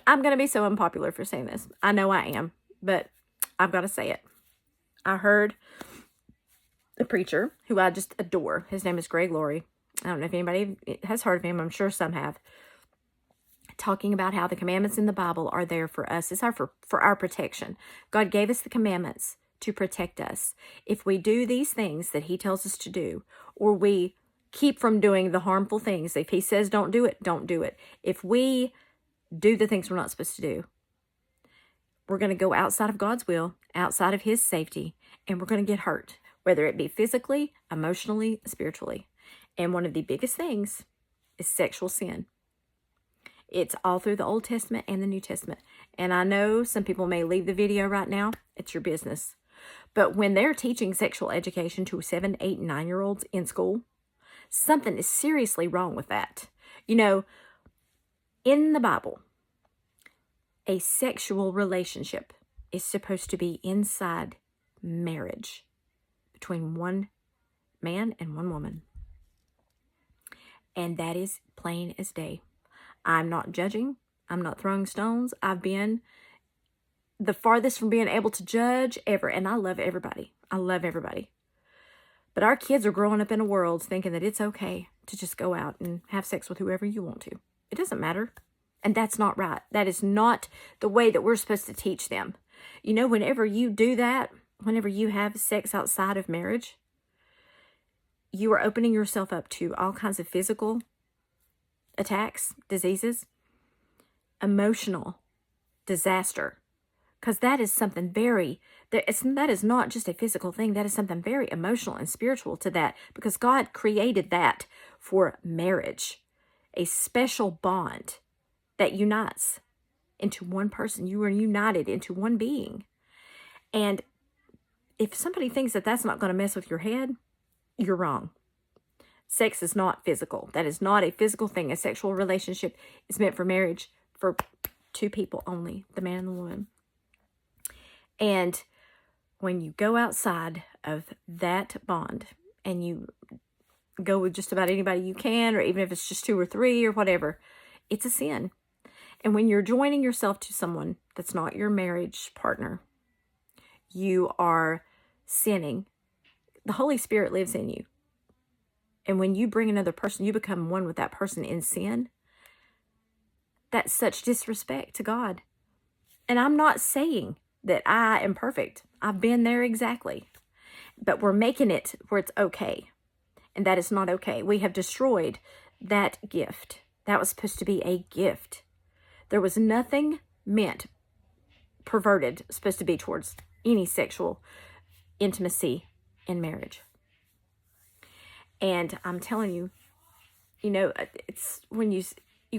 I'm going to be so unpopular for saying this. I know I am, but I've got to say it. I heard a preacher who I just adore. His name is Greg Laurie. I don't know if anybody has heard of him. I'm sure some have. Talking about how the commandments in the Bible are there for us. It's for our protection. God gave us the commandments to protect us. If we do these things that he tells us to do, or we keep from doing the harmful things, if he says don't do it, don't do it. If we do the things we're not supposed to do, we're going to go outside of God's will, outside of his safety, and we're going to get hurt, whether it be physically, emotionally, spiritually. And one of the biggest things is sexual sin. It's all through the Old Testament and the New Testament. And I know some people may leave the video right now. It's your business. But when they're teaching sexual education to 7, 8, and 9-year-olds in school, something is seriously wrong with that. You know, in the Bible, a sexual relationship is supposed to be inside marriage between one man and one woman. And that is plain as day. I'm not judging. I'm not throwing stones. I've been the farthest from being able to judge ever. And I love everybody. I love everybody. But our kids are growing up in a world thinking that it's okay to just go out and have sex with whoever you want to. It doesn't matter. And that's not right. That is not the way that we're supposed to teach them. You know, whenever you do that, whenever you have sex outside of marriage, you are opening yourself up to all kinds of physical attacks, diseases, emotional disaster. Because that is something that is not just a physical thing. That is something very emotional and spiritual to that. Because God created that for marriage. A special bond that unites into one person. You are united into one being. And if somebody thinks that that's not going to mess with your head, you're wrong. Sex is not physical. That is not a physical thing. A sexual relationship is meant for marriage for two people only, the man and the woman. And when you go outside of that bond and you go with just about anybody you can, or even if it's just 2 or 3 or whatever, it's a sin. And when you're joining yourself to someone that's not your marriage partner, you are sinning. The Holy Spirit lives in you. And when you bring another person, you become one with that person in sin. That's such disrespect to God. And I'm not saying that I am perfect. I've been there exactly. But we're making it where it's okay. And that is not okay. We have destroyed that gift. That was supposed to be a gift. There was nothing meant, perverted, supposed to be towards any sexual intimacy in marriage. And I'm telling you, you know, it's when you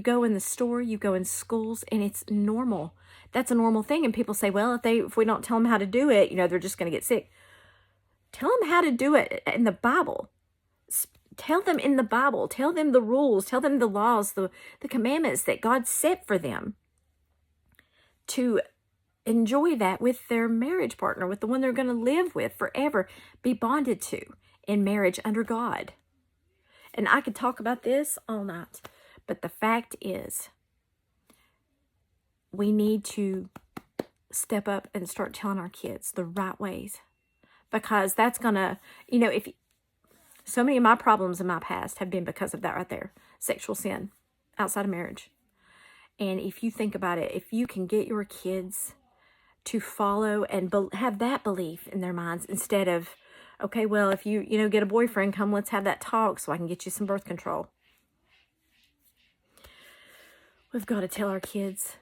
go in the store, you go in schools, and it's normal. That's a normal thing. And people say, well, if we don't tell them how to do it, you know, they're just going to get sick. Tell them how to do it in the Bible. Tell them in the Bible. Tell them the rules. Tell them the laws, the commandments that God set for them to enjoy that with their marriage partner, with the one they're going to live with forever, be bonded to in marriage under God. And I could talk about this all night, but the fact is, we need to step up and start telling our kids the right ways, because that's going to, you know, so many of my problems in my past have been because of that right there, sexual sin outside of marriage. And if you think about it, if you can get your kids to follow and have that belief in their minds instead of, okay, well, if you get a boyfriend, come, let's have that talk so I can get you some birth control. We've got to tell our kids.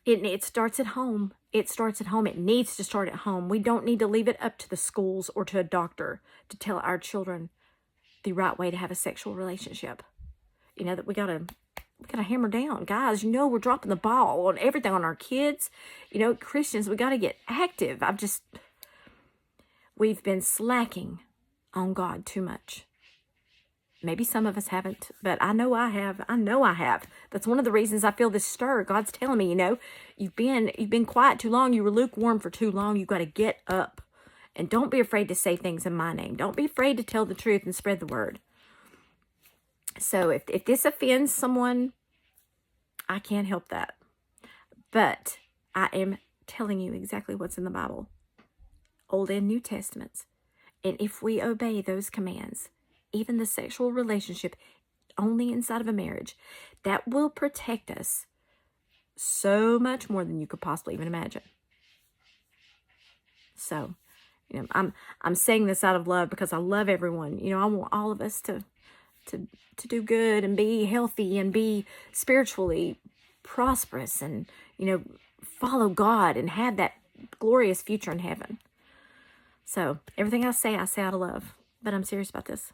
It starts at home. It starts at home. It needs to start at home. We don't need to leave it up to the schools or to a doctor to tell our children the right way to have a sexual relationship. You know, that we gotta hammer down. Guys, you know, we're dropping the ball on everything, on our kids. You know, Christians, we got to get active. We've been slacking on God too much. Maybe some of us haven't, but I know I have. That's one of the reasons I feel this stir. God's telling me, you know, you've been quiet too long. You were lukewarm for too long. You've got to get up. And don't be afraid to say things in my name. Don't be afraid to tell the truth and spread the word. So if this offends someone, I can't help that. But I am telling you exactly what's in the Bible, Old and New Testaments. And if we obey those commands, even the sexual relationship only inside of a marriage, that will protect us so much more than you could possibly even imagine. So, I'm saying this out of love because I love everyone. I want all of us to do good and be healthy and be spiritually prosperous and, follow God and have that glorious future in heaven. So everything I say out of love, but I'm serious about this.